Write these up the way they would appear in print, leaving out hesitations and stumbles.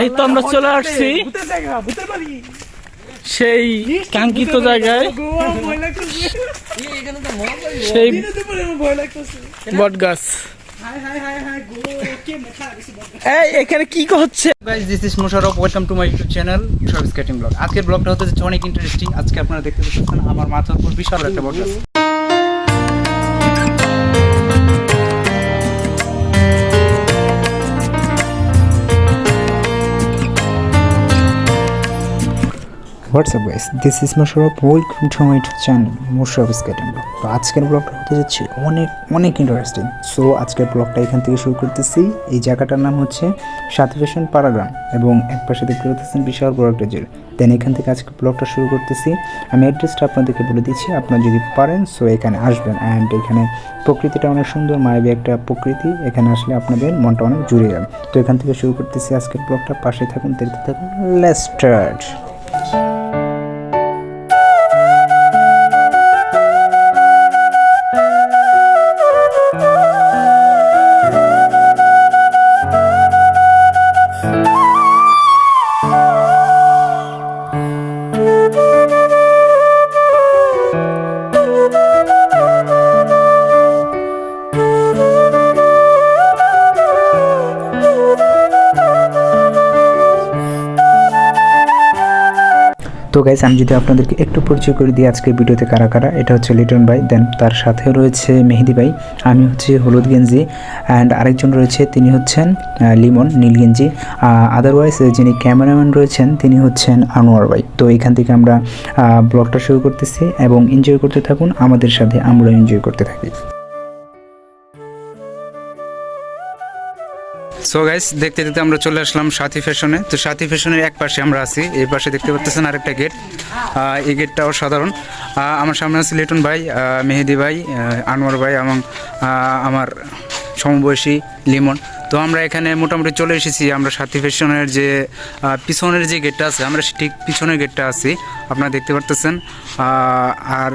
এই তো আমরা চলে আসছি সেই কাঙ্ক্ষিত জায়গায়, সেই বট গাছ। এই এখানে কি হচ্ছে? Guys, this is Musharraf, welcome to my YouTube channel Musharraf skating blog. আজকের ব্লগটা হতে যাচ্ছে অনেক ইন্টারেস্টিং। আজকে আপনারা দেখতে পাচ্ছেন আমার মাথার উপর বিশাল একটা বট গাছ। What's up guys, this is Musharraf, welcome to my YouTube channel Musharraf skating blog. তো আজকের ব্লগটা হতে যাচ্ছে অনেক ইন্টারেস্টিং। সো আজকের ব্লগটা এখান থেকে শুরু করতেছি। এই জায়গাটার নাম হচ্ছে সাথী ফ্যাশন পাড়াগ্রাম এবং এক পাশে দেখতে পাচ্ছেন বিশাল বড় একটা জেল। দেন এখান থেকে আজকে ব্লগটা শুরু করতেছি। আমি অ্যাড্রেসটা আপনাদেরকে বলে দিচ্ছি, আপনারা যদি পারেন সো এখানে আসবেন। অ্যান্ড এখানে প্রকৃতিটা অনেক সুন্দর, মায়াবী একটা প্রকৃতি। এখানে আসলে আপনাদের মনটা অনেক জুড়ে যাবে। তো এখান থেকে শুরু করতেছি আজকের ব্লগটা। পাশে থাকুন, দেখতে থাকুন। Let's start. তো গাইস, আমি যদি আপনাদেরকে একটু পরিচয় করে দিই আজকের ভিডিওতে কারা কারা। এটা হচ্ছে লিটন ভাই, দেন তার সাথে রয়েছে মেহেদি ভাই, আমি হচ্ছে হলুদ গেঞ্জি, অ্যান্ড আরেকজন রয়েছে তিনি হচ্ছেন লিমন, নীল গেঞ্জি। আদারওয়াইজ যিনি ক্যামেরাম্যান রয়েছেন তিনি হচ্ছেন আনোয়ার ভাই। তো এখান থেকে আমরা ব্লগটা শুরু করতেছি এবং এনজয় করতে থাকুন আমাদের সাথে, আমরা এনজয় করতে থাকি। সো গাইস, দেখতে দেখতে আমরা চলে আসলাম সাথী ফ্যাশনে। তো সাথী ফ্যাশনের এক পাশে আমরা আছি, এই পাশে দেখতে পাচ্ছেন আরেকটা গেট। এই গেটটাও সাধারণ। আমার সামনে আছে লিটন ভাই, মেহেদি ভাই, আনোয়ার ভাই এবং আমার সমবয়সী লিমন। তো আমরা এখানে মোটামুটি চলে এসেছি। আমরা সাথী ফ্যাশনের যে পিছনের যে গেটটা আছে, আমরা ঠিক পিছনের গেটটা আছি, আপনারা দেখতে পারতেছেন। আর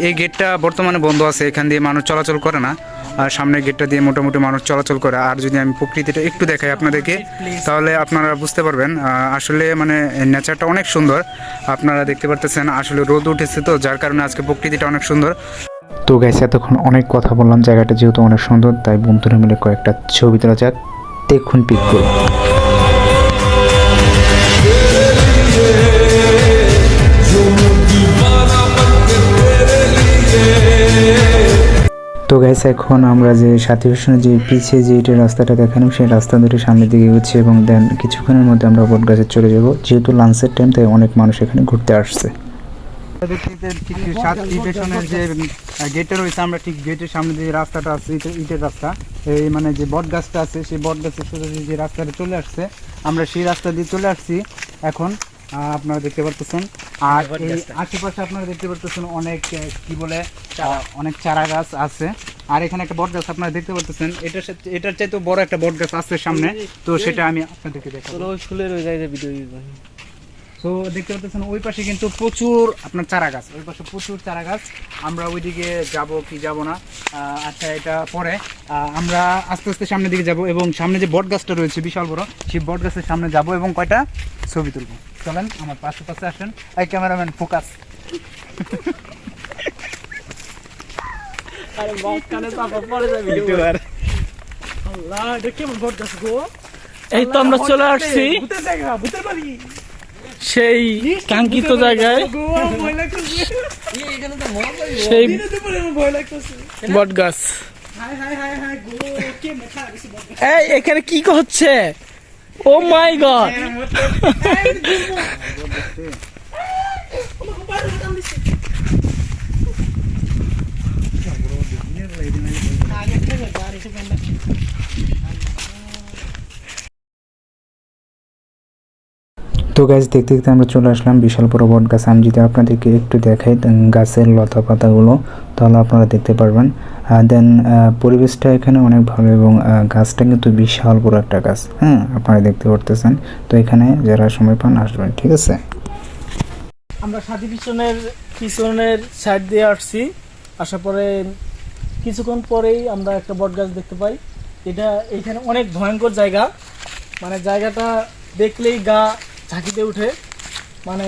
এই গেটটা বর্তমানে বন্ধ আছে, এখান দিয়ে মানুষ চলাচল করে না। আর সামনের গেটটা দিয়ে মোটামুটি মানুষ চলাচল করে। আর যদি আমি প্রকৃতিটা একটু দেখাই আপনাদেরকে, তাহলে আপনারা বুঝতে পারবেন আসলে মানে নেচারটা অনেক সুন্দর। আপনারা দেখতে পারতেছেন আসলে রোদ উঠেছে, তো যার কারণে আজকে প্রকৃতিটা অনেক সুন্দর। তো গাইস, এতক্ষণ অনেক কথা বললাম, জায়গাটা যেহেতু অনেক সুন্দর তাই বন্ধুরা মিলে কয়েকটা ছবি তোলা যাক। দেখুন পিক করে। তো গাইস, এখন আমরা যে সাথী ফ্যাশনের যে পিছিয়ে যে রাস্তাটা দেখালাম সেই রাস্তা ধরে সামনের দিকে এগোচ্ছি এবং দেন কিছুক্ষণের মধ্যে আমরা বট গাছে চলে যাব। যেহেতু লাঞ্চের টাইম তাই অনেক মানুষ এখানে ঘুরতে আসছে। সাথী ফ্যাশনের যে গেটটা রয়েছে, আমরা ঠিক গেটের সামনে যে রাস্তাটা আছে, ইটের রাস্তা, এই মানে যে বট গাছটা আছে সেই বট গাছের সোজা যে রাস্তাটা চলে আসছে, আমরা সেই রাস্তা দিয়ে চলে আসছি এখন। আপনারা দেখতে পারতেছেন। আর এই আশেপাশে আপনারা দেখতে পারতেছেন অনেক কি বলে অনেক চারা গাছ আছে। আর এখানে একটা বট গাছ আপনারা দেখতে পারতেছেন, এটার চাইতে বড় একটা বট গাছ আছে সামনে। তো সেটা আমি আপনাদেরকে দেখাবো। ফুলের ওই জায়গায় ভিডিও। তো দেখতে পাচ্ছেন ওই পাশে কিন্তু প্রচুর আপনার চারা গাছ, ওই পাশে প্রচুর চারা গাছ। আমরা ওইদিকে যাব কি যাব না, আচ্ছা এটা পরে। আমরা আস্তে আস্তে সামনের দিকে যাব এবং সামনে যে বট গাছটা রয়েছে বিশাল বড়, সেই বট গাছের সামনে যাব এবং কয়টা ছবি তুলবো। চলেন আমার পাশে পাশে আসেন। এই ক্যামেরাম্যান ফোকাস। আরে মাঝখানে চাপা পড়ে যাবে ভিডিও। আল্লাহ, এটা কেমন বট গাছ গো? এই তো আমরা চলে আসছি সেই কাঙ্ক্ষিত জায়গায়, সেই বট গাছ। এই এখানে কি হচ্ছে? ও মাই গড! তো গাছ দেখতে দেখতে আমরা চলে আসলাম বিশাল বড় বট গাছ। আমি যদি আপনাদেরকে একটু দেখাই গাছের লতা পাতাগুলো, তাহলে আপনারা দেখতে পারবেন। দেন পরিবেশটা এখানে অনেক ভালো এবং গাছটা কিন্তু বিশাল বড় একটা গাছ। হ্যাঁ, আপনারা দেখতে পারতেছেন। তো এখানে যারা সময় পান আসবেন, ঠিক আছে। আমরা সাথী পিছনের সাইড দিয়ে আসছি। আসার পরে কিছুক্ষণ পরেই আমরা একটা বট গাছ দেখতে পাই। এটা এখানে অনেক ভয়ঙ্কর জায়গা, মানে জায়গাটা দেখলেই গা ঝাঁকিতে উঠে, মানে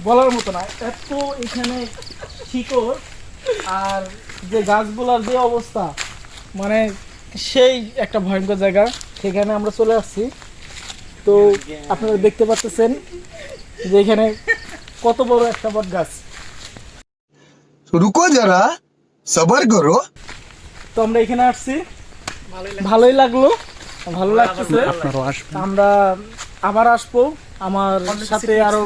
বলার মতো না। এত এখানে শিকড় আর যে গাছগুলার যে অবস্থা, মানে সেই একটা ভয়ঙ্কর জায়গা। সেখানে আমরা চলে আসছি। তো আপনারা দেখতে পাচ্ছেন যে এখানে কত বড় একটা বট গাছ। रुको जरा सबर करो। তো আমরা এখানে আসছি, ভালোই লাগলো, ভালো লাগতেছে। আপনারাও আসবেন। আমরা আবার আসবো। আমার সাথে আরো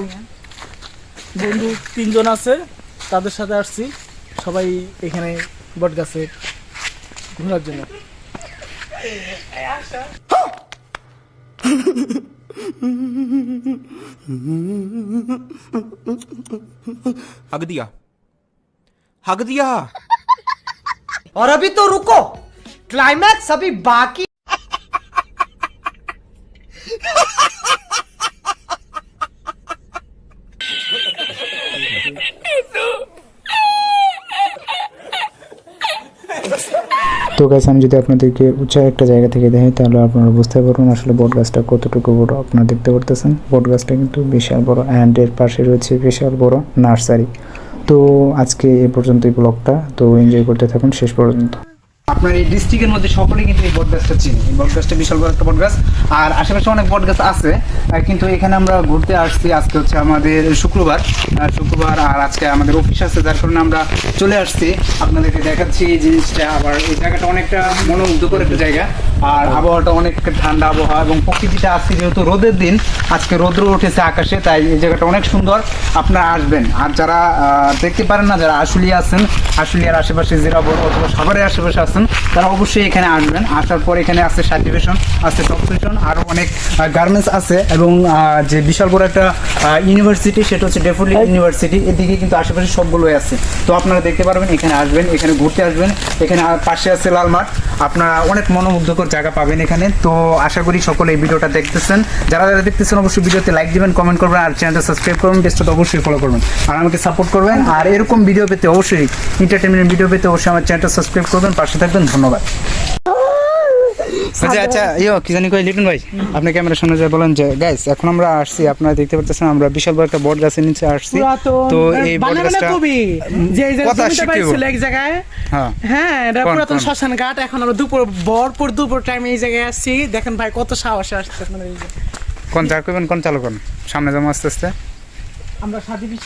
বন্ধু 3 জন আছে, তাদের সাথে আসছি সবাই এখানে বট গাছে ঘোরার জন্য। हक दिया हक दिया। और अभी तो रुको, क्लाइमैक्स अभी बाकी। তো গাইস, আমি যদি আপনাদেরকে উঁচা একটা জায়গা থেকে দেখি তাহলে আপনারা বুঝতে পারবেন আসলে বট গাছটা কতটুকু বড়। আপনারা দেখতে পারতেছেন বট গাছটা কিন্তু বিশাল বড়, অ্যান্ড এর পাশে রয়েছে বিশাল বড় নার্সারি। তো আজকে এ পর্যন্তই ব্লগটা, তো এনজয় করতে থাকুন শেষ পর্যন্ত। আপনার এই ডিস্ট্রিক্টের মধ্যে সকলেই কিন্তু এই বট গাছটা চিনি। এই বট গাছটা বিশাল বড় একটা বট গাছ, আর আশেপাশে অনেক বট গাছ আছে, কিন্তু এখানে আমরা ঘুরতে আসছি। আজকে হচ্ছে আমাদের শুক্রবার, আর আজকে আমাদের অফিস আছে, যার কারণে আমরা চলে আসছি। আপনাদেরকে দেখাচ্ছি এই জিনিসটা। আবার এই জায়গাটা অনেকটা মনোমুগ্ধকর একটা জায়গা, আর আবহাওয়াটা অনেক ঠান্ডা আবহাওয়া, এবং প্রকৃতিটা আসছে যেহেতু রোদের দিন, আজকে রোদ্র উঠেছে আকাশে, তাই এই জায়গাটা অনেক সুন্দর। আপনারা আসবেন। আর যারা দেখতে পারেন না, যারা আশুলিয়া আছেন, আশুলিয়ার আশেপাশে জিরাবড় অথবা সাভারের আশেপাশে আছেন, তারা অবশ্যই এখানে আসবেন। আসার পর এখানে আছে সাথী ফ্যাশন, আছে টপ ফ্যাশন, আরও অনেক গার্মেন্টস আছে, এবং যে বিশাল বড় একটা ইউনিভার্সিটি, সেটা হচ্ছে ডেফোডিল ইউনিভার্সিটি, এদিকে কিন্তু আশেপাশে সবগুলোই আছে। তো আপনারা দেখতে পারবেন, এখানে আসবেন, এখানে ঘুরতে আসবেন। এখানে পাশে আছে লাল মাঠ, আপনারা অনেক মনোমুগ্ধকর জায়গা পাবেন এখানে। তো আশা করি সকলে এই ভিডিওটা দেখতেছেন। যারা যারা দেখতেছেন অবশ্যই ভিডিওতে লাইক দিবেন, কমেন্ট করবেন, আর চ্যানেলটা সাবস্ক্রাইব করবেন, পেজটা অবশ্যই ফলো করবেন, আর আমাকে সাপোর্ট করবেন। আর এরকম ভিডিও পেতে অবশ্যই, এন্টারটেইনমেন্ট ভিডিও পেতে অবশ্যই আমার চ্যানেলটা সাবস্ক্রাইব করবেন, পাশে থাকবেন। ধন্যবাদ। আচ্ছা কি জানি কই লিটন ভাই, আপনি ক্যামেরার সামনে যা বলেন যে গাইস, এখন আমরা আসছি, আপনারা দেখতে পাচ্ছেন আমরা বিশাল বড় একটা বট গাছের নিচে আসছি। তো এই বট গাছটা যে এই কথা জমিটা শিখতে পাইছিল এক জায়গায়, হ্যাঁ হ্যাঁ, এটা কোন, পুরাতন কোন? শ্মশান ঘাট। এখন আমরা দুপুর টাইমে এই জায়গায় আসছি। দেখেন ভাই কত সাহসে আসছে আপনারা। এই যে কোন যা করবেন, কোন চালু করুন, সামনে যাবো আস্তে আস্তে। আমরা সাথী